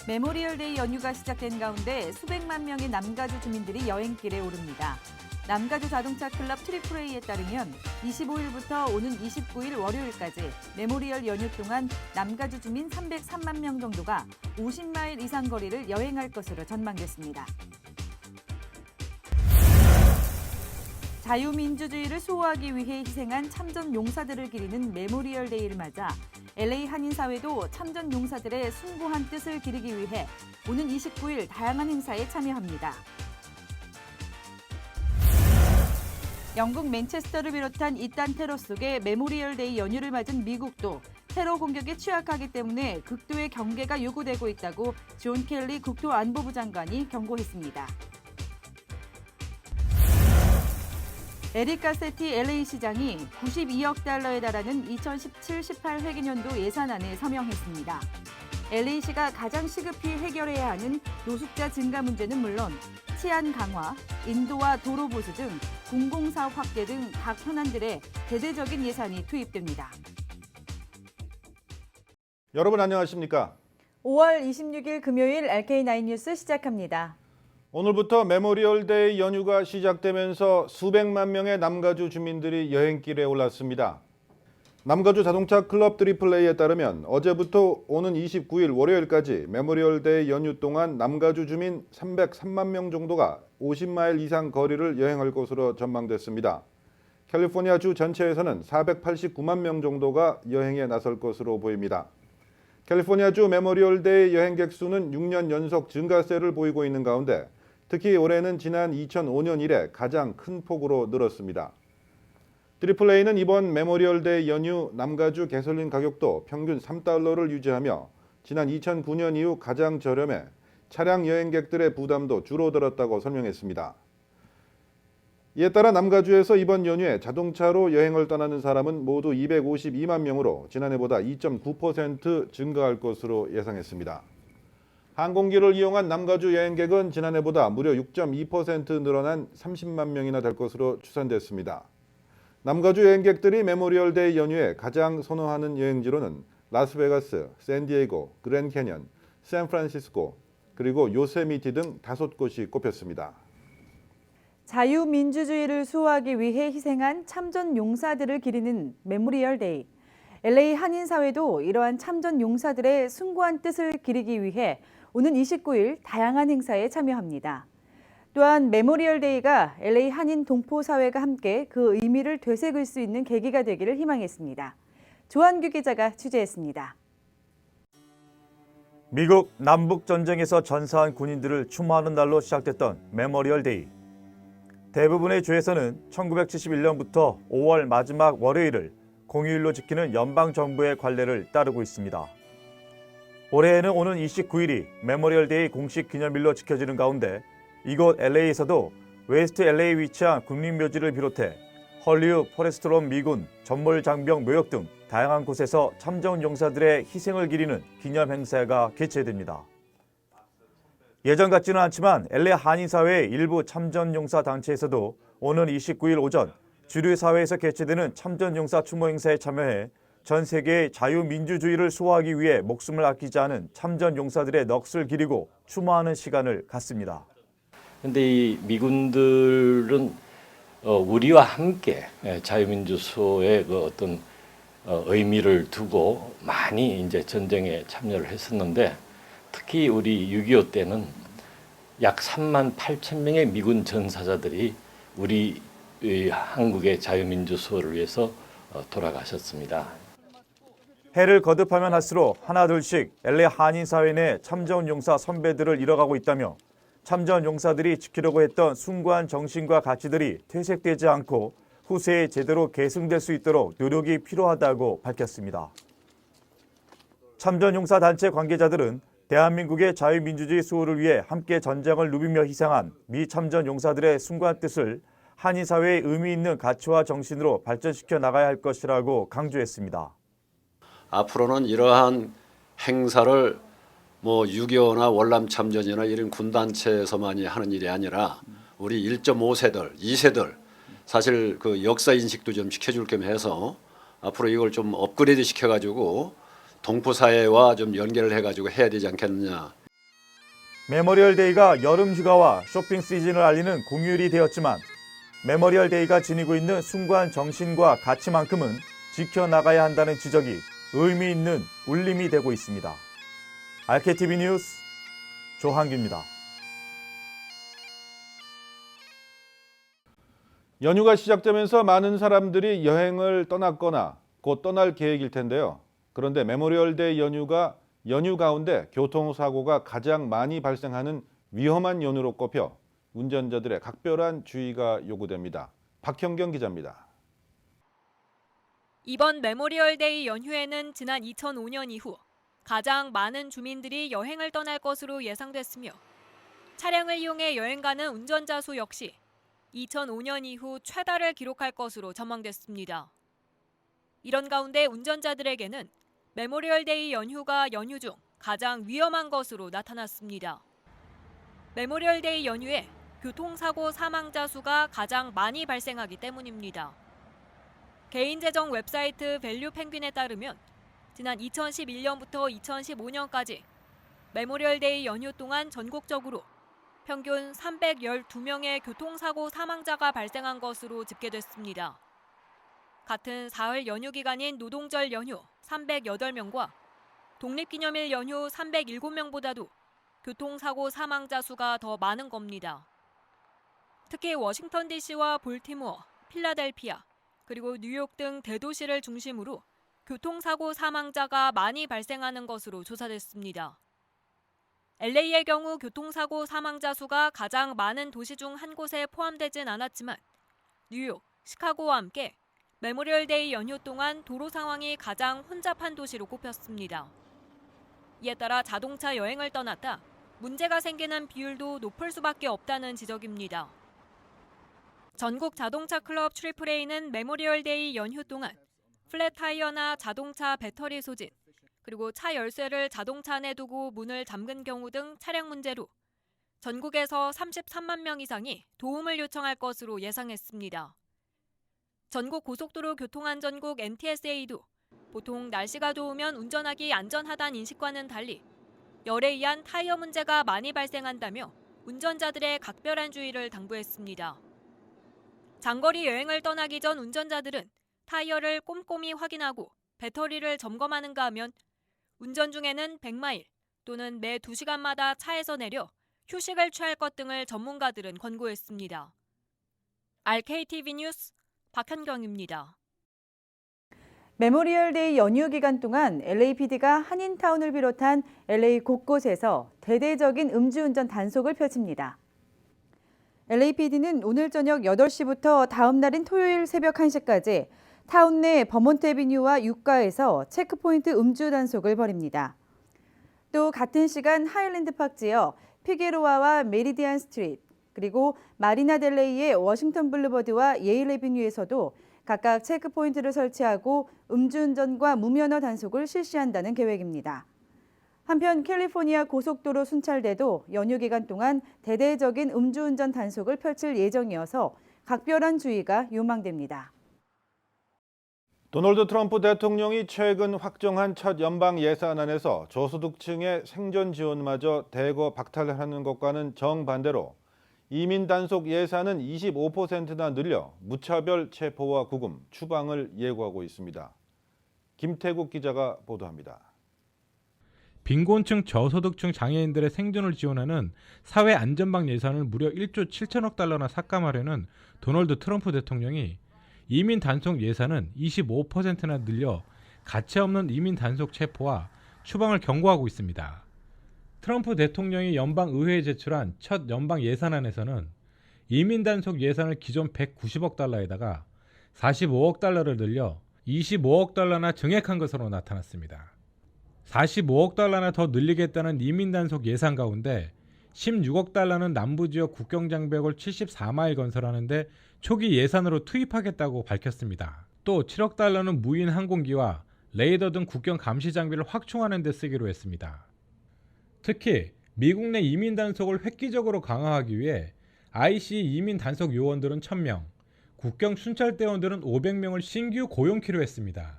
메모리얼데이 연휴가 시작된 가운데 수백만 명의 남가주 주민들이 여행길에 오릅니다. 남가주 자동차 클럽 트리플A에 따르면 25일부터 오는 29일 월요일까지 메모리얼 연휴 동안 남가주 주민 303만 명 정도가 50마일 이상 거리를 여행할 것으로 전망됐습니다. 자유민주주의를 수호하기 위해 희생한 참전 용사들을 기리는 메모리얼 데이를 맞아 LA 한인사회도 참전 용사들의 숭고한 뜻을 기리기 위해 오는 29일 다양한 행사에 참여합니다. 영국 맨체스터를 비롯한 이딴 테러 속에 메모리얼 데이 연휴를 맞은 미국도 테러 공격에 취약하기 때문에 극도의 경계가 요구되고 있다고 존 켈리 국토안보부 장관이 경고했습니다. 에릭 가세티 LA 시장이 92억 달러에 달하는 2017-18 회계년도 예산안에 서명했습니다. LA시가 가장 시급히 해결해야 하는 노숙자 증가 문제는 물론 치안 강화, 인도와 도로 보수 등 공공사업 확대 등 각 현안들에 대대적인 예산이 투입됩니다. 여러분 안녕하십니까? 5월 26일 금요일 RK9 뉴스 시작합니다. 오늘부터 메모리얼데이 연휴가 시작되면서 수백만 명의 남가주 주민들이 여행길에 올랐습니다. 남가주 자동차 클럽 트리플A에 따르면 어제부터 오는 29일 월요일까지 메모리얼데이 연휴 동안 남가주 주민 303만 명 정도가 50마일 이상 거리를 여행할 것으로 전망됐습니다. 캘리포니아주 전체에서는 489만 명 정도가 여행에 나설 것으로 보입니다. 캘리포니아주 메모리얼데이 여행객 수는 6년 연속 증가세를 보이고 있는 가운데 특히 올해는 지난 2005년 이래 가장 큰 폭으로 늘었습니다. 트리플A는 이번 메모리얼데이 연휴 남가주 가솔린 가격도 평균 $3를 유지하며 지난 2009년 이후 가장 저렴해 차량 여행객들의 부담도 줄어들었다고 설명했습니다. 이에 따라 남가주에서 이번 연휴에 자동차로 여행을 떠나는 사람은 모두 252만 명으로 지난해보다 2.9% 증가할 것으로 예상했습니다. 항공기를 이용한 남가주 여행객은 지난해보다 무려 6.2% 늘어난 30만 명이나 될 것으로 추산됐습니다. 남가주 여행객들이 메모리얼데이 연휴에 가장 선호하는 여행지로는 라스베가스, 샌디에이고, 그랜드 캐년, 샌프란시스코, 그리고 요세미티 등 5곳이 꼽혔습니다. 자유민주주의를 수호하기 위해 희생한 참전 용사들을 기리는 메모리얼 데이. LA 한인사회도 이러한 참전 용사들의 숭고한 뜻을 기리기 위해 오는 29일 다양한 행사에 참여합니다. 또한 메모리얼 데이가 LA 한인 동포사회가 함께 그 의미를 되새길 수 있는 계기가 되기를 희망했습니다. 조한규 기자가 취재했습니다. 미국 남북전쟁에서 전사한 군인들을 추모하는 날로 시작됐던 메모리얼 데이. 대부분의 주에서는 1971년부터 5월 마지막 월요일을 공휴일로 지키는 연방정부의 관례를 따르고 있습니다. 올해에는 오는 29일이 메모리얼 데이 공식 기념일로 지켜지는 가운데 이곳 LA에서도 웨스트 LA에 위치한 국립묘지를 비롯해 헐리우드 포레스트론 미군 전몰장병 묘역 등 다양한 곳에서 참전 용사들의 희생을 기리는 기념 행사가 개최됩니다. 예전 같지는 않지만 LA 한인사회의 일부 참전용사 단체에서도 오는 29일 오전 주류사회에서 개최되는 참전용사 추모 행사에 참여해 전 세계의 자유민주주의를 수호하기 위해 목숨을 아끼지 않은 참전용사들의 넋을 기리고 추모하는 시간을 갖습니다. 그런데 이 미군들은 우리와 함께 자유민주 수호의 그 어떤 의미를 두고 많이 이제 전쟁에 참여를 했었는데 특히 우리 6.25 때는 약 3만 8천 명의 미군 전사자들이 우리 한국의 자유민주 수호를 위해서 돌아가셨습니다. 해를 거듭하면 할수록 하나둘씩 LA 한인사회 내 참전용사 선배들을 잃어가고 있다며 참전용사들이 지키려고 했던 숭고한 정신과 가치들이 퇴색되지 않고 후세에 제대로 계승될 수 있도록 노력이 필요하다고 밝혔습니다. 참전용사 단체 관계자들은 대한민국의 자유민주주의 수호를 위해 함께 전쟁을 누비며 희생한 미 참전용사들의 숭고한 뜻을 한인사회의 의미 있는 가치와 정신으로 발전시켜 나가야 할 것이라고 강조했습니다. 앞으로는 이러한 행사를 6.25나 월남참전이나 이런 군단체에서만이 하는 일이 아니라 우리 1.5세들, 2세들 사실 그 역사 인식도 좀 시켜줄 겸 해서 앞으로 이걸 좀 업그레이드 시켜가지고 동포사회와 좀 연결을 해가지고 해야 되지 않겠느냐. 메모리얼데이가 여름 휴가와 쇼핑 시즌을 알리는 공휴일이 되었지만 메모리얼데이가 지니고 있는 숭고한 정신과 가치만큼은 지켜나가야 한다는 지적이 의미 있는 울림이 되고 있습니다. RKTV 뉴스 조한규입니다. 연휴가 시작되면서 많은 사람들이 여행을 떠났거나 곧 떠날 계획일 텐데요. 그런데 메모리얼데이 연휴 가운데 교통사고가 가장 많이 발생하는 위험한 연휴로 꼽혀 운전자들의 각별한 주의가 요구됩니다. 박현경 기자입니다. 이번 메모리얼데이 연휴에는 지난 2005년 이후 가장 많은 주민들이 여행을 떠날 것으로 예상됐으며 차량을 이용해 여행 가는 운전자 수 역시 2005년 이후 최다를 기록할 것으로 전망됐습니다. 이런 가운데 운전자들에게는 메모리얼데이 연휴가 연휴 중 가장 위험한 것으로 나타났습니다. 메모리얼데이 연휴에 교통사고 사망자 수가 가장 많이 발생하기 때문입니다. 개인재정 웹사이트 밸류펭귄에 따르면 지난 2011년부터 2015년까지 메모리얼데이 연휴 동안 전국적으로 평균 312명의 교통사고 사망자가 발생한 것으로 집계됐습니다. 같은 사흘 연휴 기간인 노동절 연휴 308명과 독립기념일 연휴 307명보다도 교통사고 사망자 수가 더 많은 겁니다. 특히 워싱턴 DC와 볼티모어, 필라델피아, 그리고 뉴욕 등 대도시를 중심으로 교통사고 사망자가 많이 발생하는 것으로 조사됐습니다. LA의 경우 교통사고 사망자 수가 가장 많은 도시 중 한 곳에 포함되진 않았지만 뉴욕, 시카고와 함께 메모리얼데이 연휴 동안 도로 상황이 가장 혼잡한 도시로 꼽혔습니다. 이에 따라 자동차 여행을 떠났다 문제가 생기는 비율도 높을 수밖에 없다는 지적입니다. 전국 자동차 클럽 AAA는 메모리얼데이 연휴 동안 플랫 타이어나 자동차 배터리 소진, 그리고 차 열쇠를 자동차 안에 두고 문을 잠근 경우 등 차량 문제로 전국에서 33만 명 이상이 도움을 요청할 것으로 예상했습니다. 전국 고속도로 교통안전국 NTSA도 보통 날씨가 좋으면 운전하기 안전하다는 인식과는 달리 열에 의한 타이어 문제가 많이 발생한다며 운전자들의 각별한 주의를 당부했습니다. 장거리 여행을 떠나기 전 운전자들은 타이어를 꼼꼼히 확인하고 배터리를 점검하는가 하면 운전 중에는 100마일 또는 매 2시간마다 차에서 내려 휴식을 취할 것 등을 전문가들은 권고했습니다. RKTV 뉴스 박현경입니다. 메모리얼데이 연휴 기간 동안 LAPD가 한인타운을 비롯한 LA 곳곳에서 대대적인 음주운전 단속을 펼칩니다. LAPD는 오늘 저녁 8시부터 다음 날인 토요일 새벽 1시까지 타운 내 버몬트 애비뉴와 유가에서 체크포인트 음주 단속을 벌입니다. 또 같은 시간 하일랜드 파크 지역 피게로아와 메리디안 스트리트, 그리고 마리나 델레이의 워싱턴 블루버드와 예일 애비뉴에서도 각각 체크포인트를 설치하고 음주운전과 무면허 단속을 실시한다는 계획입니다. 한편 캘리포니아 고속도로 순찰대도 연휴 기간 동안 대대적인 음주운전 단속을 펼칠 예정이어서 각별한 주의가 요망됩니다. 도널드 트럼프 대통령이 최근 확정한 첫 연방 예산안에서 저소득층의 생존 지원마저 대거 박탈하는 것과는 정반대로 이민 단속 예산은 25%나 늘려 무차별 체포와 구금, 추방을 예고하고 있습니다. 김태국 기자가 보도합니다. 빈곤층 저소득층 장애인들의 생존을 지원하는 사회안전망 예산을 무려 1조 7천억 달러나 삭감하려는 도널드 트럼프 대통령이 이민 단속 예산은 25%나 늘려 가차없는 이민 단속 체포와 추방을 경고하고 있습니다. 트럼프 대통령이 연방의회에 제출한 첫 연방 예산안에서는 이민 단속 예산을 기존 190억 달러에다가 45억 달러를 늘려 25억 달러나 증액한 것으로 나타났습니다. 45억 달러나 더 늘리겠다는 이민 단속 예산 가운데 16억 달러는 남부지역 국경장벽을 74마일 건설하는데 초기 예산으로 투입하겠다고 밝혔습니다. 또 7억 달러는 무인 항공기와 레이더 등 국경 감시 장비를 확충하는 데 쓰기로 했습니다. 특히 미국 내 이민 단속을 획기적으로 강화하기 위해 IC 이민 단속 요원들은 1,000명, 국경 순찰대원들은 500명을 신규 고용키로 했습니다.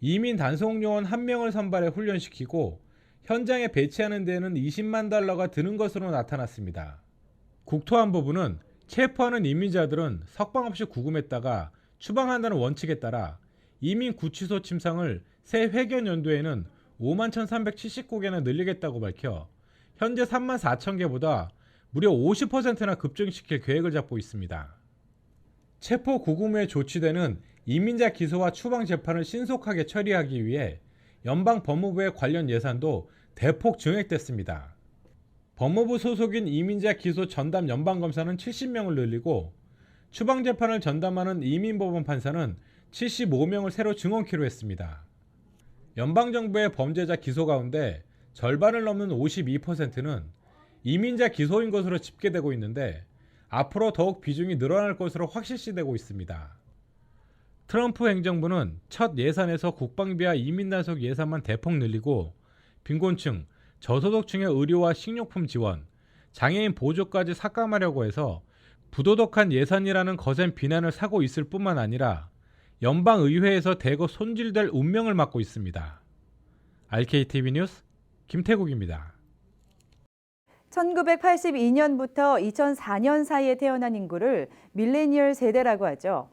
이민 단속 요원 1명을 선발해 훈련시키고 현장에 배치하는 데에는 20만 달러가 드는 것으로 나타났습니다. 국토안보부는 체포하는 이민자들은 석방 없이 구금했다가 추방한다는 원칙에 따라 이민 구치소 침상을 새 회견 연도에는 5만 1,379개나 늘리겠다고 밝혀 현재 3만 4천 개보다 무려 50%나 급증시킬 계획을 잡고 있습니다. 체포 구금 후에 조치되는 이민자 기소와 추방 재판을 신속하게 처리하기 위해 연방 법무부의 관련 예산도 대폭 증액됐습니다. 법무부 소속인 이민자 기소 전담 연방검사는 70명을 늘리고 추방 재판을 전담하는 이민법원 판사는 75명을 새로 증원키로 했습니다. 연방정부의 범죄자 기소 가운데 절반을 넘는 52%는 이민자 기소인 것으로 집계되고 있는데 앞으로 더욱 비중이 늘어날 것으로 확실시되고 있습니다. 트럼프 행정부는 첫 예산에서 국방비와 이민 단속 예산만 대폭 늘리고 빈곤층, 저소득층의 의료와 식료품 지원, 장애인 보조까지 삭감하려고 해서 부도덕한 예산이라는 거센 비난을 사고 있을 뿐만 아니라 연방의회에서 대거 손질될 운명을 맞고 있습니다. RKTV 뉴스 김태국입니다. 1982년부터 2004년 사이에 태어난 인구를 밀레니얼 세대라고 하죠.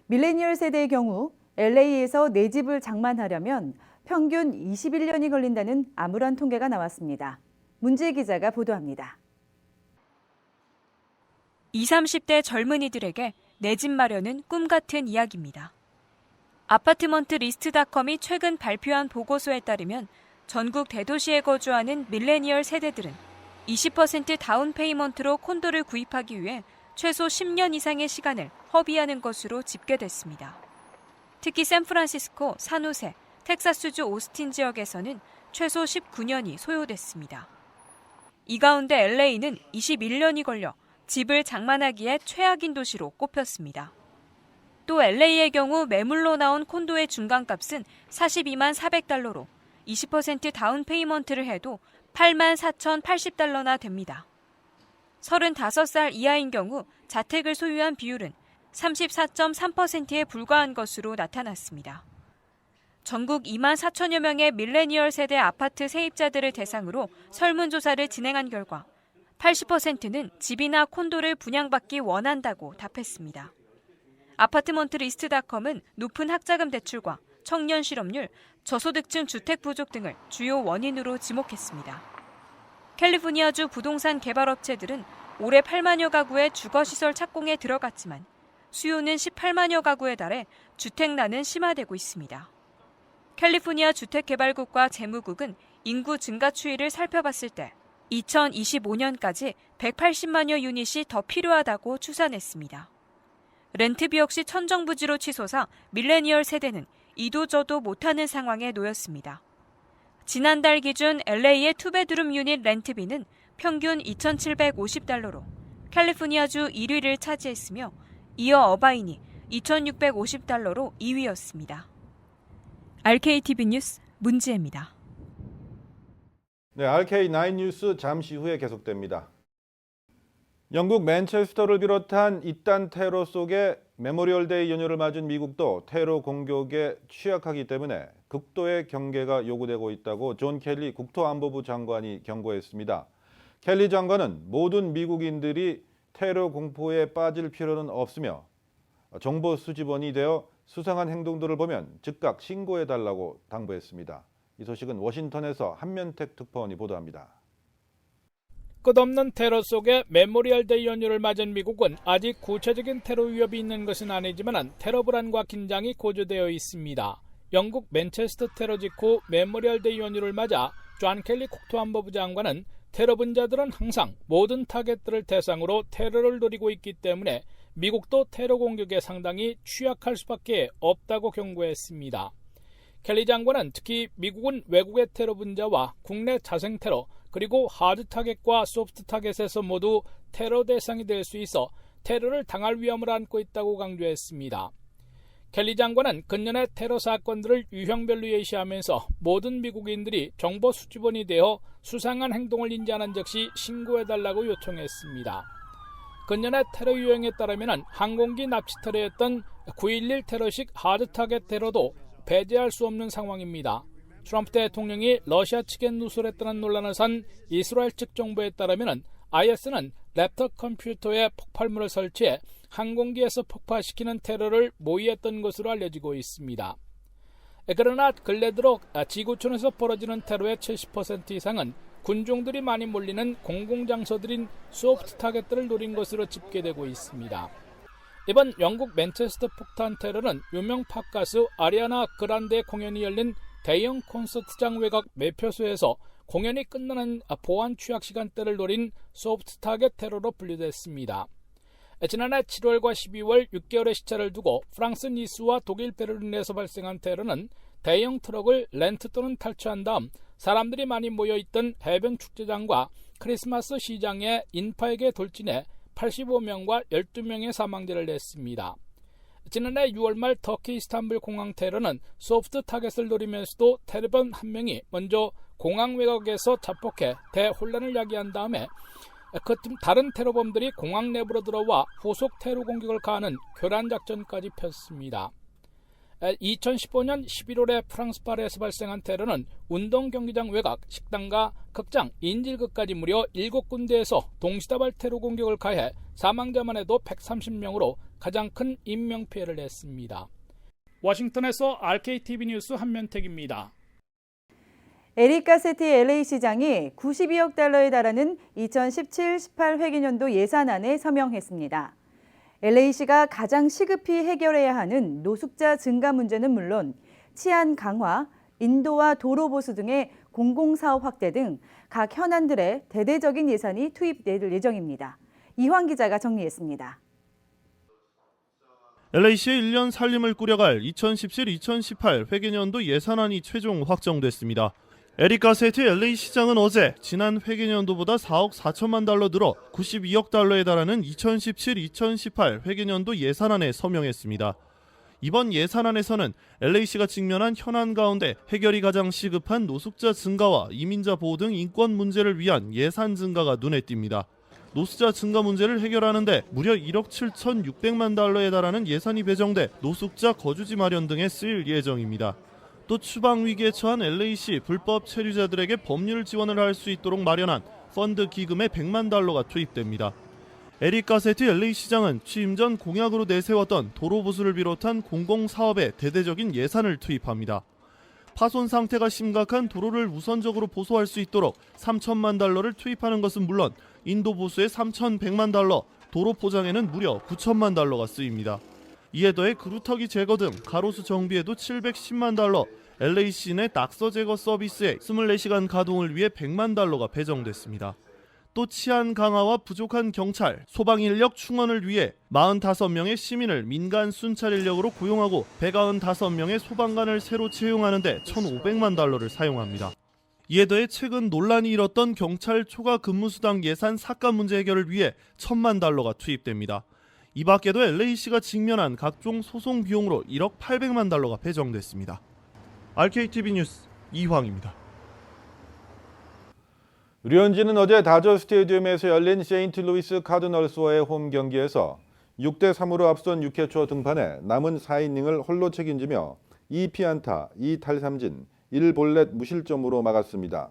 밀레니얼 세대의 경우 LA에서 내 집을 장만하려면 평균 21년이 걸린다는 암울한 통계가 나왔습니다. 문지혜 기자가 보도합니다. 20, 30대 젊은이들에게 내 집 마련은 꿈 같은 이야기입니다. 아파트먼트 리스트닷컴이 최근 발표한 보고서에 따르면 전국 대도시에 거주하는 밀레니얼 세대들은 20% 다운 페이먼트로 콘도를 구입하기 위해 최소 10년 이상의 시간을 허비하는 것으로 집계됐습니다. 특히 샌프란시스코, 산호세, 텍사스주 오스틴 지역에서는 최소 19년이 소요됐습니다. 이 가운데 LA는 21년이 걸려 집을 장만하기에 최악인 도시로 꼽혔습니다. 또 LA의 경우 매물로 나온 콘도의 중간값은 42만 400달러로 20% 다운 페이먼트를 해도 8만 4,080달러나 됩니다. 35살 이하인 경우 자택을 소유한 비율은 34.3%에 불과한 것으로 나타났습니다. 전국 2만 4천여 명의 밀레니얼 세대 아파트 세입자들을 대상으로 설문조사를 진행한 결과 80%는 집이나 콘도를 분양받기 원한다고 답했습니다. 아파트먼트 리스트닷컴은 높은 학자금 대출과 청년 실업률, 저소득층 주택 부족 등을 주요 원인으로 지목했습니다. 캘리포니아주 부동산 개발업체들은 올해 8만여 가구의 주거시설 착공에 들어갔지만 수요는 18만여 가구에 달해 주택난은 심화되고 있습니다. 캘리포니아 주택개발국과 재무국은 인구 증가 추이를 살펴봤을 때 2025년까지 180만여 유닛이 더 필요하다고 추산했습니다. 렌트비 역시 천정부지로 치솟아 밀레니얼 세대는 이도저도 못하는 상황에 놓였습니다. 지난달 기준 LA의 투베드룸 유닛 렌트비는 평균 2,750달러로 캘리포니아주 1위를 차지했으며 이어 어바인이 2,650달러로 2위였습니다. RKTV 뉴스 문지혜입니다. 네, RK9 뉴스 잠시 후에 계속됩니다. 영국 맨체스터를 비롯한 이딴 테러 속에 메모리얼데이 연휴를 맞은 미국도 테러 공격에 취약하기 때문에 극도의 경계가 요구되고 있다고 존 켈리 국토안보부 장관이 경고했습니다. 켈리 장관은 모든 미국인들이 테러 공포에 빠질 필요는 없으며 정보 수집원이 되어 수상한 행동들을 보면 즉각 신고해달라고 당부했습니다. 이 소식은 워싱턴에서 한면택 특파원이 보도합니다. 끝없는 테러 속에 메모리얼데이 연휴를 맞은 미국은 아직 구체적인 테러 위협이 있는 것은 아니지만 테러 불안과 긴장이 고조되어 있습니다. 영국 맨체스터 테러 직후 메모리얼데이 연휴를 맞아 존 켈리 국토안보부 장관은 테러 분자들은 항상 모든 타겟들을 대상으로 테러를 노리고 있기 때문에 미국도 테러 공격에 상당히 취약할 수밖에 없다고 경고했습니다. 켈리 장관은 특히 미국은 외국의 테러 분자와 국내 자생 테러 그리고 하드 타겟과 소프트 타겟에서 모두 테러 대상이 될 수 있어 테러를 당할 위험을 안고 있다고 강조했습니다. 켈리 장관은 근년의 테러 사건들을 유형별로 예시하면서 모든 미국인들이 정보 수집원이 되어 수상한 행동을 인지하는 즉시 신고해달라고 요청했습니다. 근년의 테러 유형에 따르면 항공기 납치 테러였던 9.11 테러식 하드 타겟 테러도 배제할 수 없는 상황입니다. 트럼프 대통령이 러시아 측에 누설했다는 논란을 산 이스라엘 측 정부에 따르면 IS는 랩톱 컴퓨터에 폭발물을 설치해 항공기에서 폭파시키는 테러를 모의했던 것으로 알려지고 있습니다. 그러나 근래 들어 지구촌에서 벌어지는 테러의 70% 이상은 군중들이 많이 몰리는 공공장소들인 소프트 타겟들을 노린 것으로 집계되고 있습니다. 이번 영국 맨체스터 폭탄 테러는 유명 팝 가수 아리아나 그란데의 공연이 열린 대형 콘서트장 외곽 매표소에서 공연이 끝나는 보안 취약 시간대를 노린 소프트 타겟 테러로 분류됐습니다. 지난해 7월과 12월 6개월의 시차를 두고 프랑스 니스와 독일 베를린에서 발생한 테러는 대형 트럭을 렌트 또는 탈취한 다음 사람들이 많이 모여있던 해변 축제장과 크리스마스 시장의 인파에게 돌진해 85명과 12명의 사망자를 냈습니다. 지난해 6월 말 터키 이스탄불 공항 테러는 소프트 타겟을 노리면서도 테러범 한 명이 먼저 공항 외곽에서 자폭해 대혼란을 야기한 다음에 다른 테러범들이 공항 내부로 들어와 후속 테러 공격을 가하는 교란 작전까지 폈습니다. 2015년 11월에 프랑스 파리에서 발생한 테러는 운동 경기장 외곽, 식당과 극장, 인질극까지 무려 7군데에서 동시다발 테러 공격을 가해 사망자만 해도 130명으로 가장 큰 인명피해를 냈습니다. 워싱턴에서 RKTV 뉴스 한면택입니다. 에릭 가세티 LA 시장이 92억 달러에 달하는 2017-18 회계년도 예산안에 서명했습니다. LA시가 가장 시급히 해결해야 하는 노숙자 증가 문제는 물론 치안 강화, 인도와 도로 보수 등의 공공사업 확대 등 각 현안들에 대대적인 예산이 투입될 예정입니다. 이황 기자가 정리했습니다. LA시의 1년 살림을 꾸려갈 2017-2018 회계년도 예산안이 최종 확정됐습니다. 에릭 가세티 LA시장은 어제 지난 회계년도보다 4억 4천만 달러 늘어 92억 달러에 달하는 2017-2018 회계년도 예산안에 서명했습니다. 이번 예산안에서는 LA시가 직면한 현안 가운데 해결이 가장 시급한 노숙자 증가와 이민자 보호 등 인권 문제를 위한 예산 증가가 눈에 띕니다. 노숙자 증가 문제를 해결하는 데 무려 1억 7,600만 달러에 달하는 예산이 배정돼 노숙자 거주지 마련 등에 쓰일 예정입니다. 또 추방 위기에 처한 LA시 불법 체류자들에게 법률 지원을 할 수 있도록 마련한 펀드 기금에 100만 달러가 투입됩니다. 에릭 가세티 LA시장은 취임 전 공약으로 내세웠던 도로 보수를 비롯한 공공사업에 대대적인 예산을 투입합니다. 파손 상태가 심각한 도로를 우선적으로 보수할 수 있도록 3천만 달러를 투입하는 것은 물론 인도 보수에 3,100만 달러, 도로 포장에는 무려 9천만 달러가 쓰입니다. 이에 더해 그루터기 제거 등 가로수 정비에도 710만 달러, LA시 내 낙서 제거 서비스의 24시간 가동을 위해 100만 달러가 배정됐습니다. 또 치안 강화와 부족한 경찰, 소방 인력 충원을 위해 45명의 시민을 민간 순찰 인력으로 고용하고 195명의 소방관을 새로 채용하는 데 1,500만 달러를 사용합니다. 이에 더해 최근 논란이 일었던 경찰 초과 근무수당 예산 삭감 문제 해결을 위해 1,000만 달러가 투입됩니다. 이 밖에도 LA시가 직면한 각종 소송 비용으로 1억 800만 달러가 배정됐습니다. RKTV 뉴스 이황입니다. 류현진은 어제 다저 스테디움에서 열린 세인트루이스 카드널스와의 홈 경기에서 6대3으로 앞선 6회 초 등판에 남은 4이닝을 홀로 책임지며 2피안타, 2탈삼진, 1볼넷 무실점으로 막았습니다.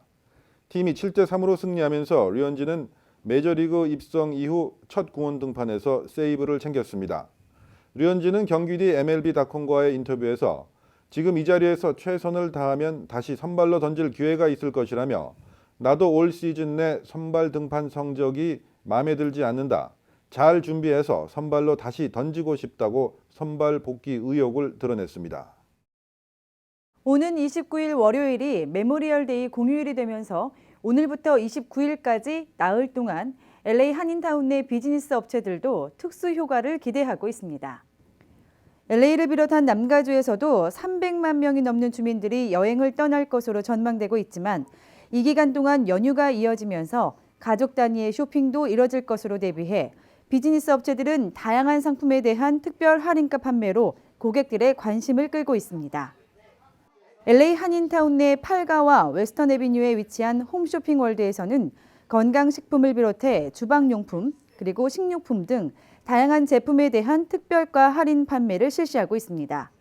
팀이 7대3으로 승리하면서 류현진은 메이저리그 입성 이후 첫 공원 등판에서 세이브를 챙겼습니다. 류현진은 경기 뒤 MLB.com과의 인터뷰에서 지금 이 자리에서 최선을 다하면 다시 선발로 던질 기회가 있을 것이라며 나도 올 시즌 내 선발 등판 성적이 마음에 들지 않는다. 잘 준비해서 선발로 다시 던지고 싶다고 선발 복귀 의욕을 드러냈습니다. 오는 29일 월요일이 메모리얼데이 공휴일이 되면서 오늘부터 29일까지 나흘 동안 LA 한인타운 내 비즈니스 업체들도 특수 휴가를 기대하고 있습니다. LA를 비롯한 남가주에서도 300만 명이 넘는 주민들이 여행을 떠날 것으로 전망되고 있지만 이 기간 동안 연휴가 이어지면서 가족 단위의 쇼핑도 이뤄질 것으로 대비해 비즈니스 업체들은 다양한 상품에 대한 특별 할인가 판매로 고객들의 관심을 끌고 있습니다. LA 한인타운 내 팔가와 웨스턴 애비뉴에 위치한 홈쇼핑월드에서는 건강식품을 비롯해 주방용품 그리고 식료품 등 다양한 제품에 대한 특별가 할인 판매를 실시하고 있습니다.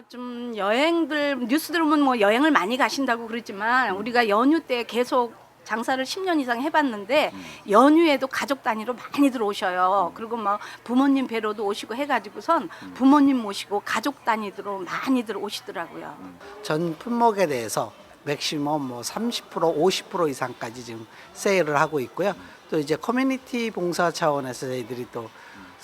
좀 여행들 뉴스 들으면 뭐 여행을 많이 가신다고 그러지만 우리가 연휴 때 계속 장사를 10년 이상 해봤는데 연휴에도 가족 단위로 많이들 오셔요. 그리고 막 부모님 뵈러도 오시고 해가지고선 부모님 모시고 가족 단위로 많이들 오시더라고요. 전 품목에 대해서 맥시멈 뭐 30%, 50% 이상까지 지금 세일을 하고 있고요. 또 이제 커뮤니티 봉사 차원에서 저희들이 또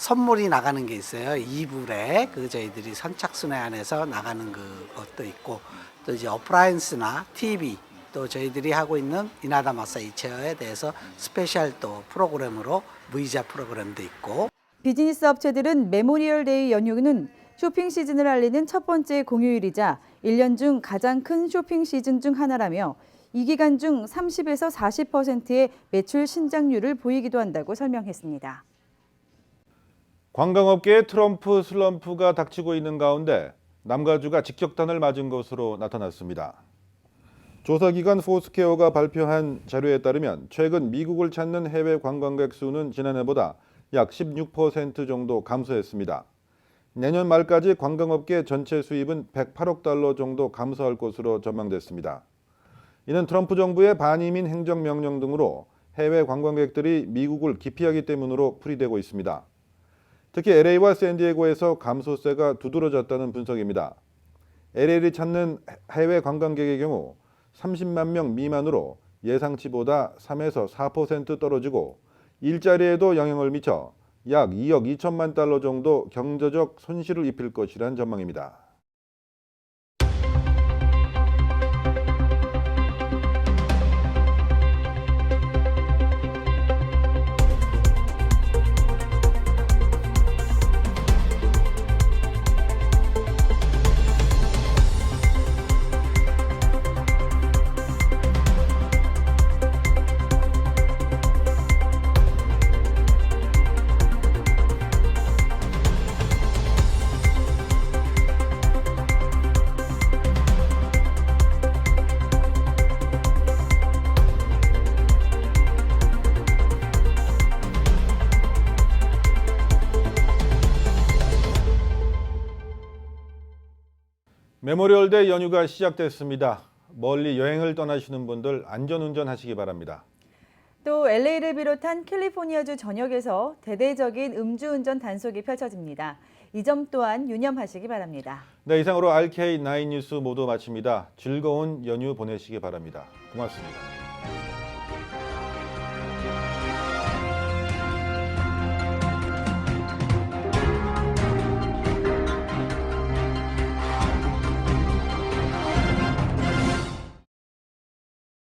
선물이 나가는 게 있어요. 이불에 그 저희들이 선착순회 안에서 나가는 그것도 있고 또 이제 어플라이언스나 TV 또 저희들이 하고 있는 이나다 마사지 체어에 대해서 스페셜 또 프로그램으로 무이자 프로그램도 있고 비즈니스 업체들은 메모리얼 데이 연휴는 쇼핑 시즌을 알리는 첫 번째 공휴일이자 1년 중 가장 큰 쇼핑 시즌 중 하나라며 이 기간 중 30에서 40%의 매출 신장률을 보이기도 한다고 설명했습니다. 관광업계에 트럼프 슬럼프가 닥치고 있는 가운데 남가주가 직격탄을 맞은 것으로 나타났습니다. 조사기관 포스케어가 발표한 자료에 따르면 최근 미국을 찾는 해외 관광객 수는 지난해보다 약 16% 정도 감소했습니다. 내년 말까지 관광업계 전체 수입은 108억 달러 정도 감소할 것으로 전망됐습니다. 이는 트럼프 정부의 반이민 행정명령 등으로 해외 관광객들이 미국을 기피하기 때문으로 풀이되고 있습니다. 특히 LA와 샌디에고에서 감소세가 두드러졌다는 분석입니다. LA를 찾는 해외 관광객의 경우 30만 명 미만으로 예상치보다 3에서 4% 떨어지고 일자리에도 영향을 미쳐 약 2억 2천만 달러 정도 경제적 손실을 입힐 것이란 전망입니다. 메모리얼데이 연휴가 시작됐습니다. 멀리 여행을 떠나시는 분들 안전운전 하시기 바랍니다. 또 LA를 비롯한 캘리포니아주 전역에서 대대적인 음주운전 단속이 펼쳐집니다. 이 점 또한 유념하시기 바랍니다. 네, 이상으로 RK9 뉴스 모두 마칩니다. 즐거운 연휴 보내시기 바랍니다. 고맙습니다.